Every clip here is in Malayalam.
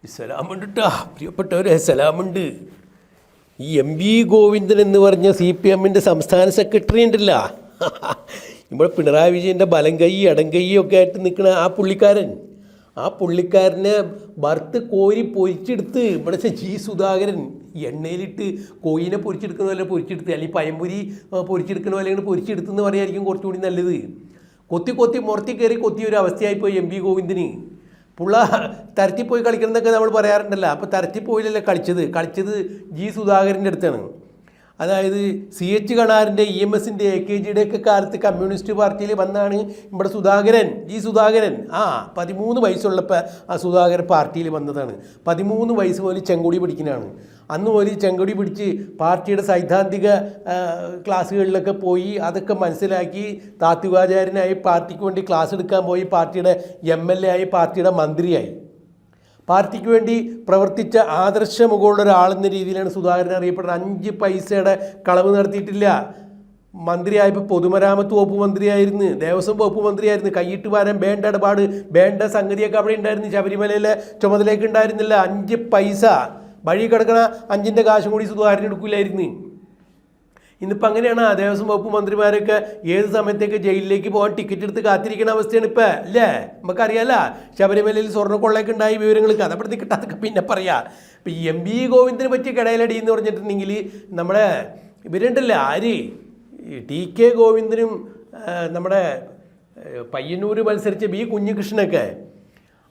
സലാമുണ്ട് കേട്ടോ, പ്രിയപ്പെട്ടവരെ സലാമുണ്ട്. ഈ എം വി ഗോവിന്ദൻ എന്ന് പറഞ്ഞ CPM സംസ്ഥാന സെക്രട്ടറി ഉണ്ടല്ല, ഇവിടെ പിണറായി വിജയൻ്റെ ബലം കൈ ഇടം കൈ ഒക്കെ ആയിട്ട് നിൽക്കുന്ന ആ പുള്ളിക്കാരനെ ഭർത്ത് കോരി പൊരിച്ചെടുത്ത് ഇവിടെ സുധാകരൻ എണ്ണയിലിട്ട് കോയിനെ പൊരിച്ചെടുക്കുന്ന പോലെ പൊരിച്ചെടുത്ത്, അല്ലെങ്കിൽ പയമ്പൊരി പൊരിച്ചെടുക്കുന്ന പോലെ പൊരിച്ചെടുത്തെന്ന് പറയായിരിക്കും കുറച്ചുകൂടി നല്ലത്. കൊത്തി മുറത്തി കയറി കൊത്തിയ ഒരു അവസ്ഥയായിപ്പോയി എം വി ഗോവിന്ദന്. പുള്ള തരത്തിപ്പോയി കളിക്കണമെന്നൊക്കെ നമ്മൾ പറയാറുണ്ടല്ലോ. അപ്പോൾ തരത്തിപ്പോയിലല്ലേ കളിച്ചത് സുധാകരൻ്റെ അടുത്താണ്. അതായത് CH കണാറിൻ്റെ EMSൻ്റെ AKGയുടെ ഒക്കെ കാലത്ത് കമ്മ്യൂണിസ്റ്റ് പാർട്ടിയിൽ വന്നാണ് ഇവിടെ സുധാകരൻ 13 വയസ്സുള്ളപ്പോൾ ആ സുധാകരൻ പാർട്ടിയിൽ വന്നതാണ്. 13 വയസ്സ് മുതൽ ചെങ്കൊടി പിടിക്കുന്നതാണ്. അന്ന് മുതൽ ചെങ്കൊടി പിടിച്ച് പാർട്ടിയുടെ സൈദ്ധാന്തിക ക്ലാസ്സുകളിലൊക്കെ പോയി അതൊക്കെ മനസ്സിലാക്കി താത്വികാചാര്യനായി പാർട്ടിക്ക് വേണ്ടി ക്ലാസ് എടുക്കാൻ പോയി, പാർട്ടിയുടെ MLA ആയി, പാർട്ടിയുടെ മന്ത്രിയായി. പാർട്ടിക്ക് വേണ്ടി പ്രവർത്തിച്ച ആദർശമുഖമുള്ള ഒരാളെന്ന രീതിയിലാണ് സുധാകരൻ അറിയപ്പെടുന്നത്. 5 പൈസയുടെ കളവ് നടത്തിയിട്ടില്ല. മന്ത്രിയായപ്പോൾ പൊതുമരാമത്ത് വകുപ്പ് മന്ത്രിയായിരുന്നു, ദേവസ്വം വകുപ്പ് മന്ത്രിയായിരുന്നു. കൈയിട്ട് വാരാൻ വേണ്ട ഇടപാട് വേണ്ട സംഗതിയൊക്കെ അവിടെ ഉണ്ടായിരുന്നു. ശബരിമലയിലെ ചുമതലയൊക്കെ ഉണ്ടായിരുന്നില്ല. 5 പൈസ വഴി കിടക്കണ 5ൻ്റെ കാശും കൂടി സുധാകരൻ എടുക്കില്ലായിരുന്നു. ഇന്നിപ്പോൾ അങ്ങനെയാണ്. ദേവസ്വം വകുപ്പ് മന്ത്രിമാരൊക്കെ ഏത് സമയത്തേക്ക് ജയിലിലേക്ക് പോകാൻ ടിക്കറ്റ് എടുത്ത് കാത്തിരിക്കുന്ന അവസ്ഥയാണ് ഇപ്പോൾ, അല്ലേ? നമുക്കറിയാമല്ല, ശബരിമലയിൽ സ്വർണ്ണക്കൊള്ളയൊക്കെ ഉണ്ടായ വിവരങ്ങൾക്ക് അതവിടെ നിൽക്കട്ടെ, അതൊക്കെ പിന്നെ പറയാം. ഇപ്പം ഈ എം വി ഗോവിന്ദനെ പറ്റിയ കിടയിലടി എന്ന് പറഞ്ഞിട്ടുണ്ടെങ്കിൽ നമ്മുടെ ഇവരുണ്ടല്ലോ, TK ഗോവിന്ദനും നമ്മുടെ പയ്യന്നൂർ മത്സരിച്ച B കുഞ്ഞികൃഷ്ണനൊക്കെ.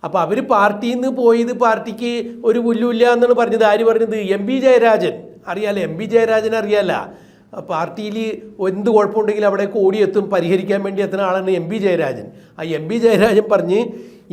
അപ്പോൾ അവർ പാർട്ടിയിൽ നിന്ന് പോയത് പാർട്ടിക്ക് ഒരു പുല്ലുമില്ല എന്നാണ് പറഞ്ഞത്. ആര് പറഞ്ഞത്? MB ജയരാജൻ. അറിയാമല്ലോ, MB ജയരാജൻ അറിയാമല്ല. പാർട്ടിയിൽ എന്ത് കുഴപ്പമുണ്ടെങ്കിലും അവിടേക്ക് ഓടിയെത്തും, പരിഹരിക്കാൻ വേണ്ടി എത്തുന്ന ആളാണ് MB ജയരാജൻ. ആ MB ജയരാജൻ പറഞ്ഞ്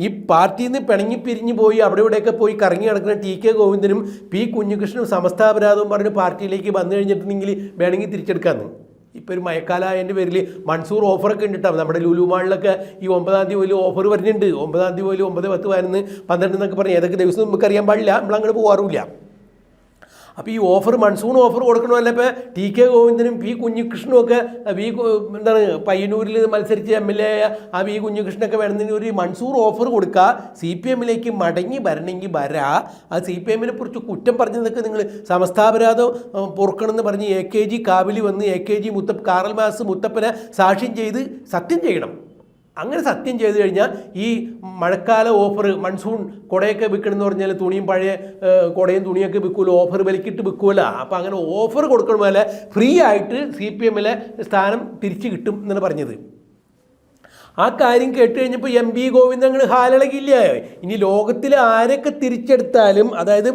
ഈ പാർട്ടിയിൽ നിന്ന് പിണങ്ങി പിരിഞ്ഞ് പോയി അവിടെ ഇവിടെയൊക്കെ പോയി കറങ്ങി നടക്കുന്ന TK ഗോവിന്ദനും P കുഞ്ഞികൃഷ്ണനും സമസ്താപരാധവും പറഞ്ഞ് പാർട്ടിയിലേക്ക് വന്നു കഴിഞ്ഞിട്ടുണ്ടെങ്കിൽ വേണമെങ്കിൽ തിരിച്ചെടുക്കാമെന്ന്. ഇപ്പോൾ ഒരു മഴക്കാലമായതിൻ്റെ പേരിൽ മൺസൂർ ഓഫറൊക്കെ ഉണ്ട് കേട്ടോ. നമ്മുടെ ലുലു മാളിലൊക്കെ ഈ 9-ാം തീയതി പോലും ഓഫർ വരുന്നുണ്ട്. 9-ാം തീയതി പോലും 9, 10, 11, 12 എന്നൊക്കെ പറഞ്ഞ് ഏതൊക്കെ ദിവസം നമുക്കറിയാൻ പാടില്ല, നമ്മളങ്ങോട്ട് പോകാറില്ല. അപ്പോൾ ഈ ഓഫർ മൺസൂൺ ഓഫർ കൊടുക്കണമല്ല. ഇപ്പോൾ TK ഗോവിന്ദനും P കുഞ്ഞികൃഷ്ണനും ഒക്കെ പയ്യന്നൂരിൽ മത്സരിച്ച് MLA ആയ ആ V കുഞ്ഞികൃഷ്ണനൊക്കെ വേണമെങ്കിൽ ഒരു മൺസൂർ ഓഫർ കൊടുക്കുക. CPMലേക്ക് മടങ്ങി വരണമെങ്കിൽ വരാ. ആ CPMനെ കുറിച്ച് കുറ്റം പറഞ്ഞതൊക്കെ നിങ്ങൾ സമസ്താപരാധം പൊറുക്കണമെന്ന് പറഞ്ഞ് AKG കാവിലി വന്ന് AKG കാറൽ മാസ് മുത്തപ്പനെ സാക്ഷ്യം ചെയ്ത് സത്യം ചെയ്യണം. അങ്ങനെ സത്യം ചെയ്ത് കഴിഞ്ഞാൽ ഈ മഴക്കാല ഓഫർ മൺസൂൺ കുടയൊക്കെ വിൽക്കണമെന്ന് പറഞ്ഞാൽ തുണിയും പഴയ കുടയും തുണിയൊക്കെ വിൽക്കുമല്ലോ, ഓഫർ വിലക്കിട്ട് വിൽക്കുമല്ലോ. അപ്പോൾ അങ്ങനെ ഓഫർ കൊടുക്കണ പോലെ ഫ്രീ ആയിട്ട് CPMലെ സ്ഥാനം തിരിച്ചു കിട്ടും എന്നാണ് പറഞ്ഞത്. ആ കാര്യം കേട്ട് കഴിഞ്ഞപ്പോൾ MB ഗോവിന്ദൻ അങ്ങ് ഹാലിളകില്ല. ഇനി ലോകത്തിൽ ആരൊക്കെ തിരിച്ചെടുത്താലും, അതായത്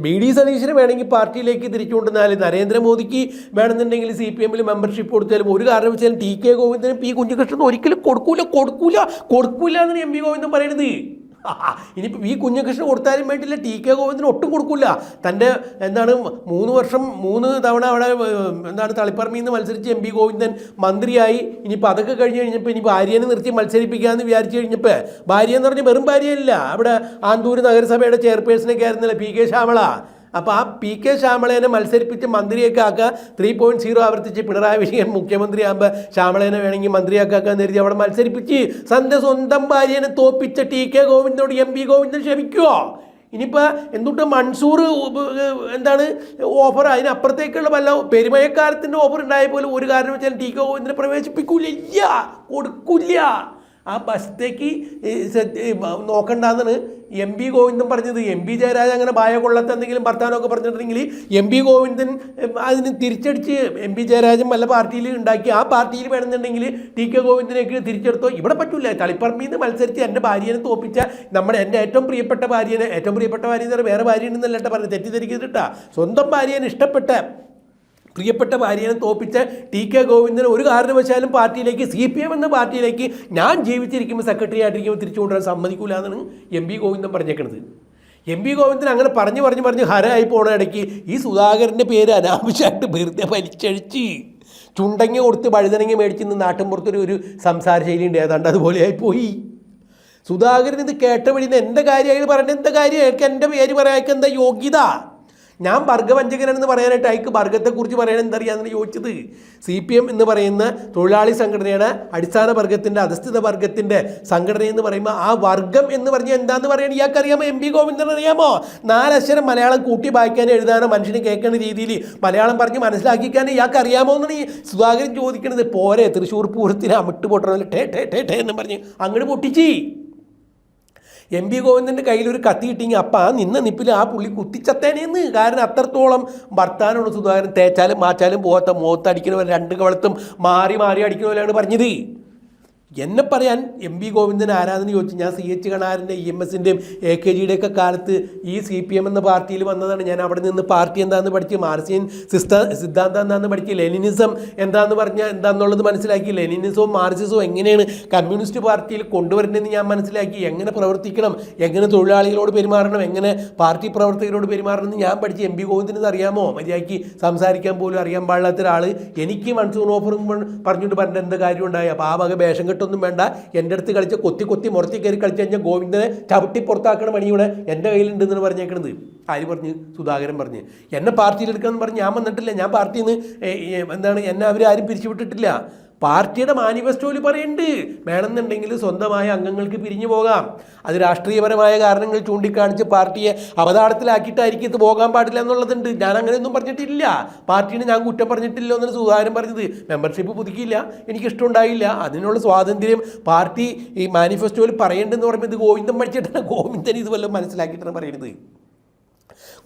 BD സതീശന് വേണമെങ്കിൽ പാർട്ടിയിലേക്ക് തിരിച്ചു കൊണ്ടുവന്നാലും, നരേന്ദ്രമോദിക്ക് വേണമെന്നുണ്ടെങ്കിൽ CPMൽ മെമ്പർഷിപ്പ് കൊടുത്താലും, ഒരു കാരണം വെച്ചാലും TK ഗോവിന്ദനും P കുഞ്ഞികൃഷ്ണനും ഒരിക്കലും കൊടുക്കൂല എന്നാണ് MB ഗോവിന്ദൻ പറയുന്നത്. ഇനിയിപ്പോൾ V കുഞ്ഞികൃഷ്ണൻ കൊടുത്താലും വേണ്ടില്ല, TK ഗോവിന്ദന് ഒട്ടും കൊടുക്കില്ല. തൻ്റെ 3 തവണ അവിടെ തളിപ്പറമ്പിൽ നിന്ന് മത്സരിച്ച് MB ഗോവിന്ദൻ മന്ത്രിയായി. ഇനിയിപ്പോൾ അതൊക്കെ കഴിഞ്ഞപ്പോൾ ഇനി ഭാര്യനെ നിർത്തി മത്സരിപ്പിക്കാമെന്ന് വിചാരിച്ചു കഴിഞ്ഞപ്പോൾ, ഭാര്യ എന്ന് പറഞ്ഞാൽ വെറും ഭാര്യയല്ല, അവിടെ ആന്തൂർ നഗരസഭയുടെ ചെയർപേഴ്സണൊക്കെ ആയിരുന്നില്ല PK ശ്യാമള. അപ്പോൾ ആ PK ശ്യാമളേനെ മത്സരിപ്പിച്ച് മന്ത്രിയൊക്കെ ആക്കുക. 3.0 ആവർത്തിച്ച് പിണറായി വിജയൻ മുഖ്യമന്ത്രിയാകുമ്പോൾ ശ്യാമളേനെ വേണമെങ്കിൽ മന്ത്രിയാക്കാൻ കരുതി അവിടെ മത്സരിപ്പിച്ച് തൻ്റെ സ്വന്തം ഭാര്യനെ തോപ്പിച്ച TK ഗോവിന്ദനോട് MB ഗോവിന്ദൻ ക്ഷമിക്കുമോ? ഇനിയിപ്പോൾ എന്തുട്ട് മൺസൂർ ഓഫർ, അതിനപ്പുറത്തേക്കുള്ള വല്ല പെരുമയക്കാലത്തിൻ്റെ ഓഫർ ഉണ്ടായ പോലും ഒരു കാരണം വെച്ചാൽ TK ഗോവിന്ദനെ പ്രവേശിപ്പിക്കില്ല, കൊടുക്കില്ല. ആ വശത്തേക്ക് നോക്കണ്ടെന്നാണ് MB ഗോവിന്ദൻ പറഞ്ഞത്. MB ജയരാജൻ അങ്ങനെ ഭയ കൊള്ളത്ത് എന്തെങ്കിലും വർത്താനമൊക്കെ പറഞ്ഞിട്ടുണ്ടെങ്കിൽ MB ഗോവിന്ദൻ അതിന് തിരിച്ചടിച്ച് MB ജയരാജൻ വല്ല പാർട്ടിയിൽ ഉണ്ടാക്കി ആ പാർട്ടിയിൽ വേണമെന്നുണ്ടെങ്കിൽ TK ഗോവിന്ദനേക്ക് തിരിച്ചെടുത്തോ. ഇവിടെ പറ്റില്ല. തളിപ്പറമ്പിൽ നിന്ന് മത്സരിച്ച് എൻ്റെ ഭാര്യനെ തോപ്പിച്ച എൻ്റെ ഏറ്റവും പ്രിയപ്പെട്ട ഭാര്യനെ വേറെ ഭാര്യനെന്നല്ല പറഞ്ഞ് തെറ്റിദ്ധരിക്കരുട്ടാ. സ്വന്തം ഭാര്യനെ ഇഷ്ടപ്പെട്ട പ്രിയപ്പെട്ട ഭാര്യനെ തോപ്പിച്ച TK ഗോവിന്ദന് ഒരു കാരണവശാലും പാർട്ടിയിലേക്ക് CPM എന്ന പാർട്ടിയിലേക്ക് ഞാൻ ജീവിച്ചിരിക്കുമ്പോൾ സെക്രട്ടറി ആയിട്ടിരിക്കുമ്പോൾ തിരിച്ചു കൊണ്ടുവരാൻ സമ്മതിക്കില്ല എന്നാണ് MB ഗോവിന്ദൻ പറഞ്ഞേക്കണത്. MB ഗോവിന്ദൻ അങ്ങനെ പറഞ്ഞ് ഹരമായി പോണ ഇടയ്ക്ക് ഈ സുധാകരൻ്റെ പേര് അനാവശ്യമായിട്ട് വെറുതെ വലിച്ചഴിച്ച് ചുണ്ടങ്ങ കൊടുത്ത് വഴുതനങ്ങ മേടിച്ച് നാട്ടിൻപുറത്തൊരു സംസാര ശൈലി ഉണ്ട്, ഏതാണ്ട് അതുപോലെയായി പോയി. സുധാകരൻ ഇത് കേട്ട വഴി എൻ്റെ കാര്യമായിട്ട് പറഞ്ഞ എന്താ കാര്യം? എൻ്റെ പേര് പറയാൻ എന്താ യോഗ്യത? ഞാൻ വർഗവഞ്ചകനെന്ന് പറയാനായിട്ട് അയക്ക് വർഗത്തെക്കുറിച്ച് പറയാൻ എന്തറിയാമെന്ന് ചോദിച്ചത്. CPM എന്ന് പറയുന്ന തൊഴിലാളി സംഘടനയുടെ അടിസ്ഥാന വർഗത്തിൻ്റെ അധസ്ഥിത വർഗത്തിൻ്റെ സംഘടന എന്ന് പറയുമ്പോൾ ആ വർഗം എന്ന് പറഞ്ഞാൽ എന്താണെന്ന് പറയാൻ ഇയാൾക്ക് അറിയാമോ? MP ഗോവിന്ദൻ അറിയാമോ? 4 അക്ഷരം മലയാളം കൂട്ടി വായിക്കാനോ എഴുതാനോ മനുഷ്യന് കേൾക്കുന്ന രീതിയിൽ മലയാളം പറഞ്ഞ് മനസ്സിലാക്കിക്കാൻ ഇയാൾക്ക് അറിയാമോ എന്നാണ് ഈ സുധാകരൻ ചോദിക്കുന്നത്. പോരെ തൃശ്ശൂർ പൂരത്തിന് അമിട്ട് പൊട്ടണമല്ലോ ടേ ടേ ടേ ടേ എന്ന് പറഞ്ഞ് അങ്ങോട്ട് പൊട്ടിച്ച്. MP ഗോവിന്ദൻ്റെ കയ്യിലൊരു കത്തി കിട്ടിയെങ്കിൽ അപ്പം ആ നിന്ന നിപ്പിൽ ആ പുള്ളി കുത്തിച്ചത്തേനെന്ന്. കാരണം അത്രത്തോളം ഭർത്താനാണ് സുധാകരൻ. തേച്ചാലും മാച്ചാലും പോകാത്ത മുഖത്തടിക്കണ 2 കവളത്തും മാറി മാറി അടിക്കണ പോലെയാണ് പറഞ്ഞത്. എന്നെ പറയാൻ MP ഗോവിന്ദൻ ആരാധന ചോദിച്ചു. ഞാൻ CH കണാറിൻ്റെ EMSൻ്റെയും AKGയുടെ ഒക്കെ കാലത്ത് ഈ CPM എന്ന പാർട്ടിയിൽ വന്നതാണ്. ഞാൻ അവിടെ നിന്ന് പാർട്ടി എന്താണെന്ന് പഠിച്ച്, മാർക്സിയൻ സിദ്ധാന്തം എന്താണെന്ന് പഠിച്ച്, ലെനിനിസം എന്താണെന്ന് പറഞ്ഞാൽ എന്താണെന്നുള്ളത് മനസ്സിലാക്കി. ലെനിനിസവും മാർക്സിസവും എങ്ങനെയാണ് കമ്മ്യൂണിസ്റ്റ് പാർട്ടിയിൽ കൊണ്ടുവരേണ്ടതെന്ന് ഞാൻ മനസ്സിലാക്കി. എങ്ങനെ പ്രവർത്തിക്കണം, എങ്ങനെ തൊഴിലാളികളോട് പെരുമാറണം, എങ്ങനെ പാർട്ടി പ്രവർത്തകരോട് പെരുമാറണം എന്ന് ഞാൻ പഠിച്ച്. MP ഗോവിന്ദന് അറിയാമോ? മര്യാദയ്ക്ക് സംസാരിക്കാൻ പോലും അറിയാൻ പാടില്ലാത്ത ഒരാൾ എനിക്ക് മൺസൂൺ ഓഫറും പറഞ്ഞുകൊണ്ട് പറഞ്ഞിട്ട് എന്താ കാര്യം ഉണ്ടായി? അപ്പോൾ ആ വക വേഷം ഒന്നും വേണ്ട. എൻ്റെ അടുത്ത് കളിച്ച് കൊത്തി മുറത്തി കയറി കളിച്ച് കഴിഞ്ഞാൽ ഗോവിന്ദനെ ചവിട്ടി പുറത്താക്കണ മണിയുടെ എൻ്റെ കയ്യിലുണ്ടെന്നാണ് പറഞ്ഞേക്കണത്. ആര് പറഞ്ഞ്? സുധാകരൻ പറഞ്ഞ്. എന്നെ പാർട്ടിയിലെടുക്കണമെന്ന് പറഞ്ഞ് ഞാൻ വന്നിട്ടില്ല. ഞാൻ പാർട്ടിയിൽ നിന്ന് എന്നെ അവരാരും പിരിച്ചുവിട്ടിട്ടില്ല. പാർട്ടിയുടെ മാനിഫെസ്റ്റോയിൽ പറയുന്നുണ്ട് വേണമെന്നുണ്ടെങ്കിൽ സ്വന്തമായ അംഗങ്ങൾക്ക് പിരിഞ്ഞു പോകാം. അത് രാഷ്ട്രീയപരമായ കാരണങ്ങൾ ചൂണ്ടിക്കാണിച്ച് പാർട്ടിയെ അവതാളത്തിലാക്കിയിട്ടായിരിക്കും ഇത് പോകാൻ പാടില്ല എന്നുള്ളതുണ്ട്. ഞാൻ അങ്ങനെയൊന്നും പറഞ്ഞിട്ടില്ല. പാർട്ടീനെ ഞാൻ കുറ്റം പറഞ്ഞിട്ടില്ല എന്നാണ് സുധാകരൻ പറഞ്ഞത്. മെമ്പർഷിപ്പ് പുതുക്കിയില്ല, എനിക്കിഷ്ടമുണ്ടായില്ല. അതിനുള്ള സ്വാതന്ത്ര്യം പാർട്ടി ഈ മാനിഫെസ്റ്റോയിൽ പറയേണ്ടതെന്ന് പറയുമ്പോൾ ഇത് ഗോവിന്ദൻ പഠിച്ചിട്ടാണ്. ഗോവിന്ദൻ ഇത് വല്ലതും മനസ്സിലാക്കിയിട്ടാണ് പറയുന്നത്.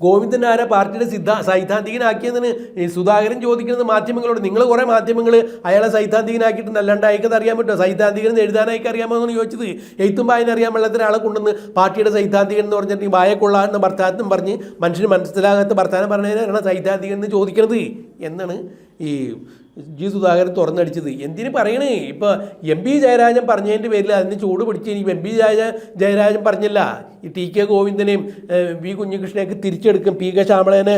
ഗോവിന്ദൻ ആരാ പാർട്ടിയുടെ സൈദ്ധാന്തികനാക്കിയതെന്ന് സുധാകരൻ ചോദിക്കുന്നത് മാധ്യമങ്ങളോട്. നിങ്ങൾ കുറേ മാധ്യമങ്ങൾ അയാളെ സൈദ്ധാന്തികനാക്കിയിട്ടുണ്ട്, അല്ലാണ്ട് അയക്കത് അറിയാൻ പറ്റുമോ? സൈദ്ധാന്തികൻ എഴുതാനായിക്ക് അറിയാമോ എന്നാണ് ചോദിച്ചത്. എഴുത്തും വായന അറിയാൻ പാടില്ലാത്ത ഒരാളെ കൊണ്ടുവന്ന് പാർട്ടിയുടെ സൈദ്ധാന്തികൻ എന്ന് പറഞ്ഞിട്ടുണ്ടെങ്കിൽ വായക്കൊള്ളാമെന്ന ഭർത്താനം പറഞ്ഞ് മനുഷ്യന് മനസ്സിലാകാത്ത ഭർത്താനം പറഞ്ഞതിനാണ് സൈദ്ധാന്തികൻ എന്ന് ചോദിക്കുന്നത് എന്നാണ് ഈ G സുധാകരൻ തുറന്നടിച്ചത്. എന്തിനു പറയണേ? ഇപ്പോൾ MP ജയരാജൻ പറഞ്ഞതിൻ്റെ പേരിൽ അതിന് ചൂട് പിടിച്ച് ഇനി MP ജയരാജൻ പറഞ്ഞില്ല ഈ TK ഗോവിന്ദനെയും V കുഞ്ഞികൃഷ്ണനെയൊക്കെ തിരിച്ചെടുക്കും. PK ശ്യാമളനെ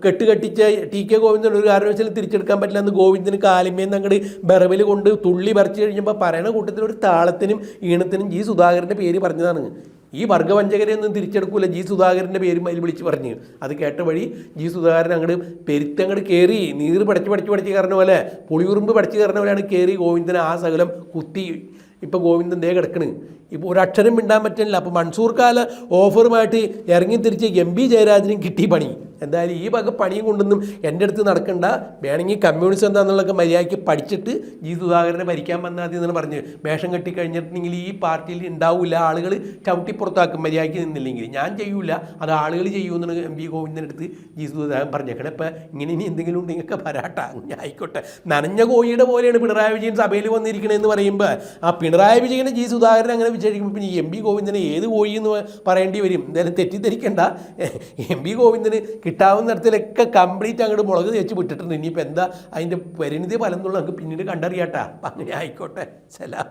കെട്ടുകെട്ടിച്ച TK Govindan ഒരു കാരണവശാലും തിരിച്ചെടുക്കാൻ പറ്റില്ല എന്ന് ഗോവിന്ദന് കാലിമേന്ന് അങ്ങോട്ട് ബെറവിൽ കൊണ്ട് തുള്ളി പറിച്ചു കഴിഞ്ഞപ്പോൾ പറയണ കൂട്ടത്തിൽ ഒരു താളത്തിനും ഈണത്തിനും G സുധാകരൻ്റെ പേര് പറഞ്ഞതാണ്. ഈ വർഗവഞ്ചകരെയൊന്നും തിരിച്ചെടുക്കൂല. G സുധാകരൻ്റെ പേരും അതിൽ വിളിച്ച് പറഞ്ഞു. അത് കേട്ട വഴി G സുധാകരൻ അങ്ങോട്ട് പെരുത്തങ്ങോട്ട് കയറി നീറ് പഠിച്ച് കയറുന്ന പോലെ, പുളിയുറുമ്പ് പഠിച്ച് കയറുന്ന പോലെയാണ് കയറി ഗോവിന്ദനെ ആ സകലം കുത്തി. ഇപ്പോൾ ഗോവിന്ദൻ ദേ കിടക്കണ്. ഇപ്പോൾ ഒരക്ഷരം മിണ്ടാൻ പറ്റുന്നില്ല. അപ്പോൾ മൺസൂർ കാല ഓഫറുമായിട്ട് ഇറങ്ങി തിരിച്ച് MP ജയരാജനും കിട്ടി പണി. എന്തായാലും ഈ വക പണിയും കൊണ്ടൊന്നും എൻ്റെ അടുത്ത് നടക്കണ്ട. വേണമെങ്കിൽ കമ്മ്യൂണിസം എന്താണെന്നുള്ളതൊക്കെ മര്യാദയ്ക്ക് പഠിച്ചിട്ട് G സുധാകരനെ ഭരിക്കാൻ വന്നാൽ മതി എന്നാണ് പറഞ്ഞ്. വേഷം കെട്ടിക്കഴിഞ്ഞിട്ടുണ്ടെങ്കിൽ ഈ പാർട്ടിയിൽ ഉണ്ടാവില്ല, ആളുകൾ ചവിട്ടി പുറത്താക്കും മര്യാദയ്ക്ക് നിന്നില്ലെങ്കിൽ. ഞാൻ ചെയ്യൂല, അത് ആളുകൾ ചെയ്യുമെന്നാണ് MP ഗോവിന്ദൻ്റെ അടുത്ത് G സുധാകരൻ പറഞ്ഞേക്കണം. ഇപ്പം ഇങ്ങനെ ഇനി എന്തെങ്കിലും ഉണ്ടെങ്കിലൊക്കെ വരാട്ടാ, ആയിക്കോട്ടെ. നനഞ്ഞ കോഴിയുടെ പോലെയാണ് പിണറായി വിജയൻ സഭയിൽ വന്നിരിക്കണമെന്ന് പറയുമ്പോൾ ആ പിണറായി വിജയനെ G സുധാകരൻ അങ്ങനെ വിചാരിക്കുമ്പോൾ പിന്നെ MP ഗോവിന്ദനെ ഏത് കോഴി എന്ന് പറയേണ്ടി വരും. എന്തായാലും തെറ്റിദ്ധരിക്കേണ്ട. MP ഗോവിന്ദന് കിട്ടാവുന്നിടത്തിലൊക്കെ കംപ്ലീറ്റ് അങ്ങോട്ട് മുളക് തേച്ച് വിട്ടിട്ടുണ്ട്. ഇനിയിപ്പോൾ എന്താ അതിൻ്റെ പരിണിതി ഫലം എന്നുള്ളത് നമുക്ക് പിന്നീട് കണ്ടറിയാട്ടാ. അങ്ങനെ ആയിക്കോട്ടെ. സലാം.